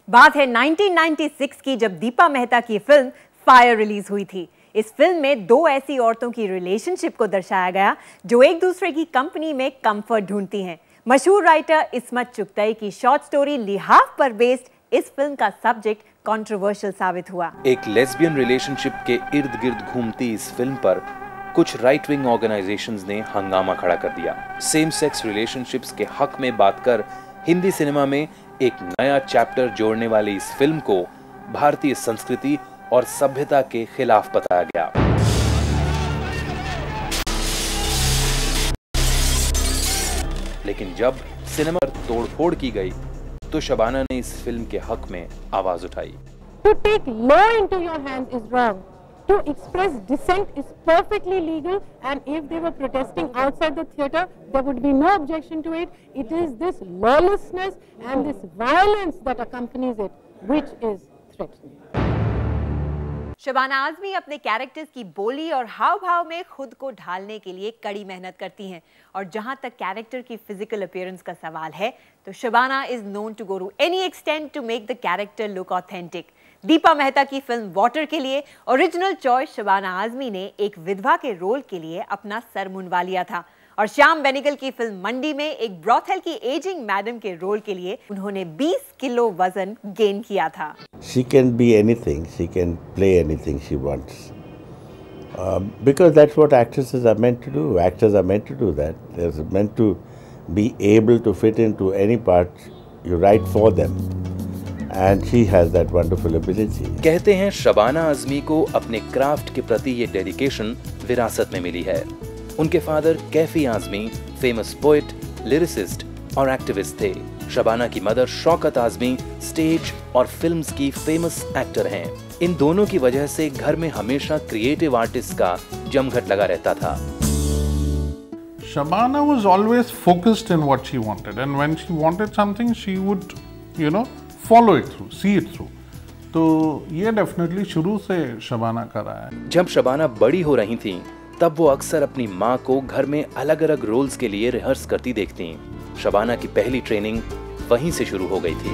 बात है 1996 की, जब दीपा मेहता की फिल्म फायर रिलीज हुई थी। इस फिल्म में दो ऐसी औरतों की रिलेशनशिप को दर्शाया गया जो एक दूसरे की कंपनी में कंफर्ट ढूंढती हैं। मशहूर राइटर इस्मत चुगताई की शॉर्ट स्टोरी लिहाफ पर बेस्ड इस फिल्म का सब्जेक्ट कंट्रोवर्शियल साबित हुआ। एक लेस्बियन रिलेशनशिप के इर्द गिर्द घूमती इस फिल्म पर कुछ राइट विंग ऑर्गेनाइजेशंस ने हंगामा खड़ा कर दिया। सेम सेक्स रिलेशनशिप्स के हक में बात कर हिंदी सिनेमा में एक नया चैप्टर जोड़ने वाली इस फिल्म को भारतीय संस्कृति और सभ्यता के खिलाफ बताया गया। लेकिन जब सिनेमा पर तोड़फोड़ की गई तो शबाना ने इस फिल्म के हक में आवाज उठाई। To take law into your hands is wrong. To express dissent is perfectly legal, and if they were protesting outside the theatre, there would be no objection to it. It is this lawlessness and this violence that accompanies it, which is threatening. Shabana Azmi अपने characters की बोली और हाव भाव में खुद को ढालने के लिए कड़ी मेहनत करती हैं, और जहां तक कैरेक्टर की फिजिकल अपीयरेंस का सवाल है तो Shabana is known to go to any extent to make the character look authentic. Deepa Mehta की फिल्म वाटर के लिए ओरिजिनल चॉइस शबाना आजमी ने एक विधवा के रोल के लिए अपना सर मुंडवा लिया था, और श्याम बेनेगल की फिल्म मंडी में एक ब्रॉथेल की एजिंग मैडम के रोल के लिए उन्होंने 20 किलो वजन गेन किया था। She can be anything. She can play anything she wants. Because that's what actresses are meant to do. Actors are meant to do that. They're meant to be able to fit into any part you write for them. And she has that wonderful ability. कहते हैं शबाना आजमी को अपने craft के प्रति ये dedication विरासत में मिली है। उनके father Kaifi Azmi famous poet, lyricist और एक्टिविस्ट थे। शबाना की मदर शौकत आजमी स्टेज और फिल्म्स की फेमस एक्टर हैं। इन दोनों की वजह से घर में हमेशा क्रिएटिव आर्टिस्ट का जमघट लगा रहता था। Shabana was always focused in what she wanted, and when she wanted something, she would, follow it through, see it through. तो ये डेफिनेटली शुरू से शबाना का रहा है। जब शबाना बड़ी हो रही थीं, तब वो अक्सर अपनी माँ को घर में अलग अलग रोल्स के लिए रिहर्स करती देखती। शबाना की पहली ट्रेनिंग वहीं से शुरू हो गई थी।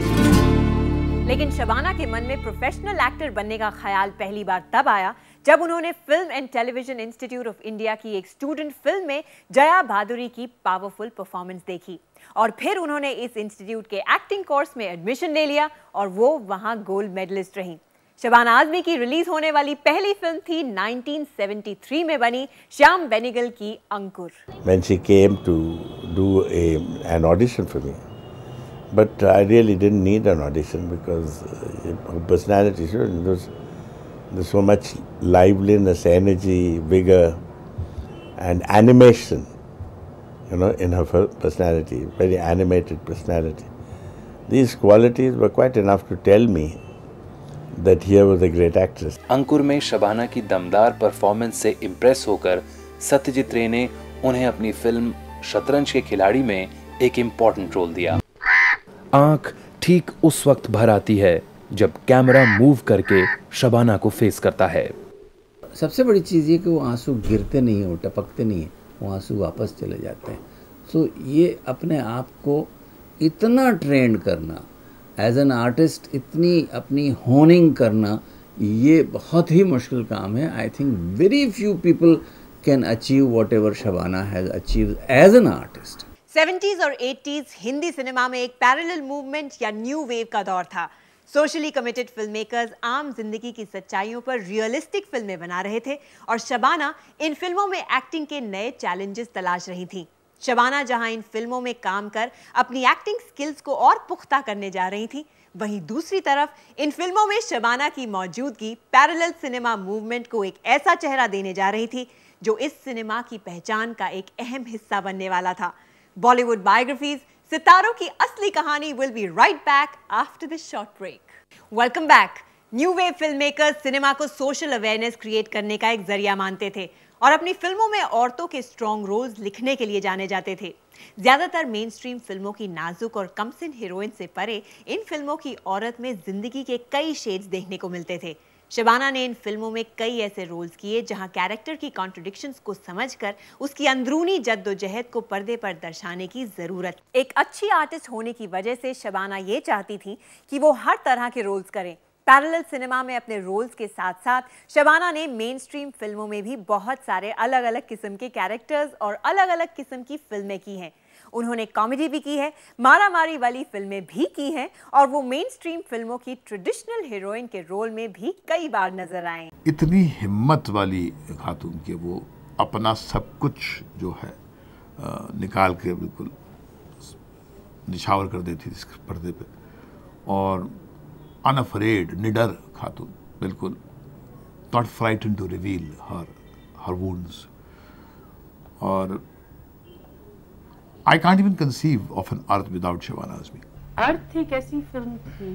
लेकिन शबाना के मन में प्रोफेशनल एक्टर बनने का ख्याल पहली बार तब आया जब उन्होंने film and television institute of India की एक स्टूडेंट फिल्म में जया भादुरी की पावरफुल परफॉर्मेंस देखी, और फिर उन्होंने इस इंस्टीट्यूट के एक्टिंग कोर्स में एडमिशन ले लिया और वो वहां गोल्ड मेडलिस्ट रहीं। शबाना आजमी की रिलीज होने वाली पहली फिल्म थी 1973 में बनी श्याम बेनेगल की अंकुर। When she came to do an audition for me, but I really didn't need an audition because her personality, there's so much liveliness, energy, vigor, and animation, in her personality, very animated personality. These qualities were quite enough to tell me that here was a great actress. अंकुर में शबाना की दमदार performance से impress होकर सत्यजीत रे ने उन्हें अपनी film शतरंज के खिलाड़ी में एक इम्पोर्टेंट रोल दिया। आंख ठीक उस वक्त भर आती है जब कैमरा मूव करके शबाना को फेस करता है। सबसे बड़ी चीज़ ये कि वो आंसू गिरते नहीं हैं, वो टपकते नहीं हैं, वो आंसू वापस चले जाते हैं। सो ये अपने आप को इतना ट्रेंड करना, एज एन आर्टिस्ट इतनी अपनी होनिंग करना, ये बहुत ही मुश्किल काम है। I think very few people can achieve whatever Shabana has achieve as an artist. 70s और 80s हिंदी सिनेमा में एक पैरेलल मूवमेंट या न्यू वेव का दौर था। सोशली कमिटेड फिल्म मेकर्स आम जिंदगी की सच्चाइयों पर रियलिस्टिक फिल्में बना रहे थे, और शबाना इन फिल्मों में एक्टिंग के नए चैलेंजेस तलाश रही थी। शबाना जहां इन फिल्मों में काम कर अपनी एक्टिंग स्किल्स को और पुख्ता करने जा रही थी, वहीं दूसरी तरफ इन फिल्मों में शबाना की मौजूदगी पैरेलल सिनेमा मूवमेंट को एक ऐसा चेहरा देने जा रही थी जो इस सिनेमा की पहचान का एक अहम हिस्सा बनने वाला था। बॉलीवुड बायोग्राफीज, सितारों की असली कहानी will be right back after this short break. Welcome back. New wave film makers cinema को सोशल अवेयरनेस क्रिएट करने का एक जरिया मानते थे और अपनी फिल्मों में औरतों के स्ट्रॉन्ग रोल्स लिखने के लिए जाने जाते थे। ज्यादातर मेन स्ट्रीम फिल्मों की नाजुक और कमसिन हीरोइन से परे इन फिल्मों की औरत में जिंदगी के कई शेड्स देखने को मिलते थे। शबाना ने इन फिल्मों में कई ऐसे रोल्स किए जहां कैरेक्टर की कॉन्ट्रडिक्शंस को समझकर उसकी अंदरूनी जद्दोजहद को पर्दे पर दर्शाने की जरूरत। एक अच्छी आर्टिस्ट होने की वजह से शबाना ये चाहती थी कि वो हर तरह के रोल्स करें। पैरेलल सिनेमा में अपने रोल्स के साथ साथ शबाना ने मेन स्ट्रीम फिल्मों में भी बहुत सारे अलग अलग किस्म के कैरेक्टर्स और अलग अलग किस्म की फिल्में की हैं। उन्होंने कॉमेडी भी की है, मारामारी वाली फिल्में भी की हैं और वो मेन स्ट्रीम फिल्मों की ट्रेडिशनल हीरोइन के रोल में भी कई बार नजर आए। इतनी हिम्मत वाली खातून के वो अपना सब कुछ जो है निकाल के बिल्कुल निछावर कर देती थी पर्दे पे, और अनअफ्रेड, निडर खातून, बिल्कुल not frightened to reveal her wounds. और I can't even conceive of an Earth without Shabana Azmi. अर्थ एक ऐसी फिल्म थी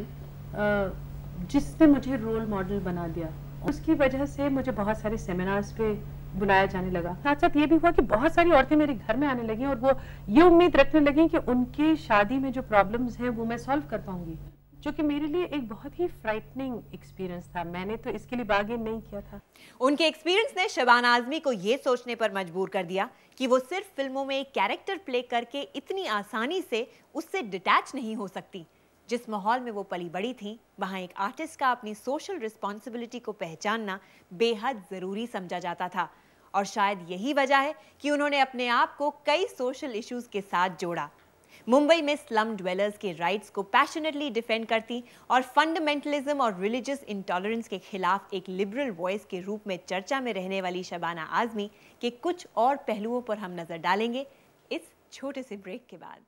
जिसने मुझे रोल मॉडल बना दिया। उसकी वजह से मुझे बहुत सारे सेमिनार्स पे बुलाया जाने लगा। साथ साथ ये भी हुआ कि बहुत सारी औरतें मेरे घर में आने लगी और वो ये उम्मीद रखने लगी कि उनके शादी में जो प्रॉब्लम्स हैं वो मैं सॉल्व कर पाऊंगी, जो कि मेरे लिए एक बहुत ही फ्राइटनिंग एक्सपीरियंस था। मैंने तो इसके लिए बार्गेन नहीं किया था। उनके एक्सपीरियंस ने शबाना आजमी को ये सोचने पर मजबूर कर दिया कि वो सिर्फ फिल्मों में एक कैरेक्टर प्ले करके इतनी आसानी से उससे डिटैच नहीं हो सकती। जिस माहौल में वो पली बड़ी थी, वहाँ एक आर्टिस्ट का अपनी सोशल रिस्पॉन्सिबिलिटी को पहचानना बेहद ज़रूरी समझा जाता था। और शायद यही वजह है कि उन्होंने अपने आप को कई सोशल इश्यूज के साथ जोड़ा। मुंबई में स्लम ड्वेलर्स के राइट्स को पैशनेटली डिफेंड करती और फंडामेंटलिज्म और रिलीजियस इंटॉलरेंस के खिलाफ एक लिबरल वॉइस के रूप में चर्चा में रहने वाली शबाना आजमी के कुछ और पहलुओं पर हम नजर डालेंगे इस छोटे से ब्रेक के बाद।